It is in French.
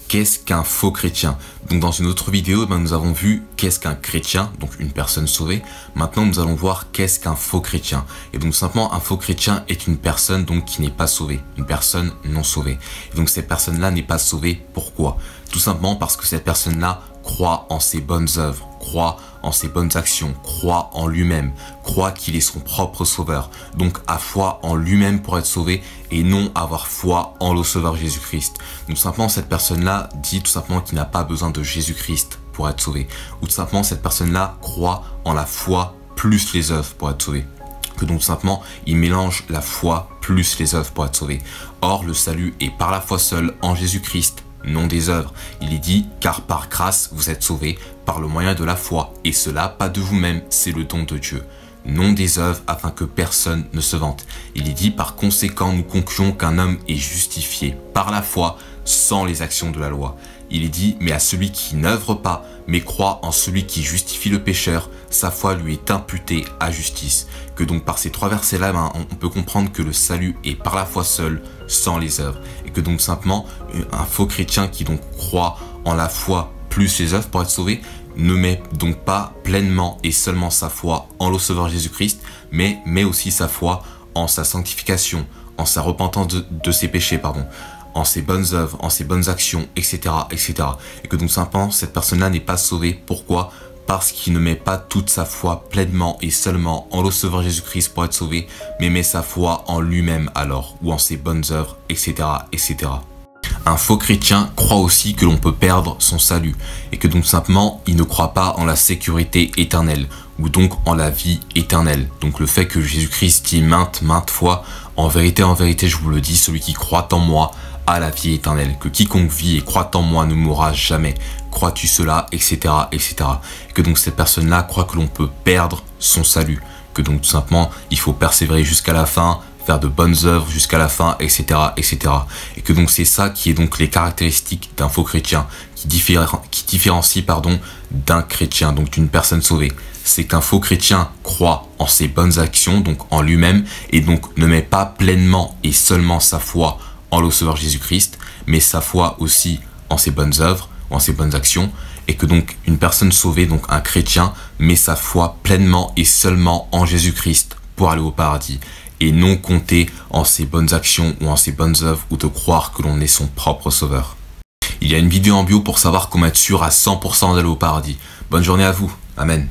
qu'est-ce qu'un faux chrétien? Donc dans une autre vidéo, nous avons vu qu'est-ce qu'un chrétien, donc une personne sauvée. Maintenant, nous allons voir qu'est-ce qu'un faux chrétien. Et donc simplement, un faux chrétien est une personne donc qui n'est pas sauvée, une personne non sauvée. Et donc cette personne-là n'est pas sauvée. Pourquoi? Tout simplement parce que cette personne-là croit en ses bonnes œuvres, croit en ses bonnes actions, croit en lui-même, croit qu'il est son propre sauveur. Donc a foi en lui-même pour être sauvé et non avoir foi en le sauveur Jésus-Christ. Donc simplement cette personne-là dit tout simplement qu'il n'a pas besoin de Jésus-Christ pour être sauvé. Ou tout simplement cette personne-là croit en la foi plus les œuvres pour être sauvé. Que donc tout simplement il mélange la foi plus les œuvres pour être sauvé. Or le salut est par la foi seule en Jésus-Christ, non des œuvres. Il est dit, car par grâce vous êtes sauvés par le moyen de la foi, et cela pas de vous-même, c'est le don de Dieu. Non des œuvres, afin que personne ne se vante. Il est dit, par conséquent, nous concluons qu'un homme est justifié par la foi, sans les actions de la loi. Il est dit, mais à celui qui n'œuvre pas, mais croit en celui qui justifie le pécheur, sa foi lui est imputée à justice. Que donc par ces trois versets-là, on peut comprendre que le salut est par la foi seule, sans les œuvres. Et que donc simplement, un faux chrétien qui donc croit en la foi plus les œuvres pour être sauvé, ne met donc pas pleinement et seulement sa foi en le Sauveur Jésus-Christ, mais met aussi sa foi en sa sanctification, en sa repentance de ses péchés, en ses bonnes œuvres, en ses bonnes actions, etc., etc. Et que donc simplement, cette personne-là n'est pas sauvée. Pourquoi? Parce qu'il ne met pas toute sa foi pleinement et seulement en le Sauveur Jésus-Christ pour être sauvé, mais met sa foi en lui-même alors, ou en ses bonnes œuvres, etc., etc. Un faux chrétien croit aussi que l'on peut perdre son salut, et que donc simplement, il ne croit pas en la sécurité éternelle, ou donc en la vie éternelle. Donc le fait que Jésus-Christ dit maintes fois, en vérité, je vous le dis, celui qui croit en moi a la vie éternelle, que quiconque vit et croit en moi ne mourra jamais. Crois-tu cela, etc., etc. Et que donc cette personne-là croit que l'on peut perdre son salut, que donc tout simplement, il faut persévérer jusqu'à la fin, faire de bonnes œuvres jusqu'à la fin, etc., etc. Et que donc c'est ça qui est donc les caractéristiques d'un faux chrétien, qui différencie d'un chrétien, donc d'une personne sauvée. C'est qu'un faux chrétien croit en ses bonnes actions, donc en lui-même, et donc ne met pas pleinement et seulement sa foi en le Sauveur Jésus-Christ, mais sa foi aussi en ses bonnes œuvres, ou en ses bonnes actions, et que donc une personne sauvée, donc un chrétien, met sa foi pleinement et seulement en Jésus-Christ pour aller au paradis, et non compter en ses bonnes actions ou en ses bonnes œuvres ou de croire que l'on est son propre sauveur. Il y a une vidéo en bio pour savoir comment être sûr à 100% d'aller au paradis. Bonne journée à vous. Amen.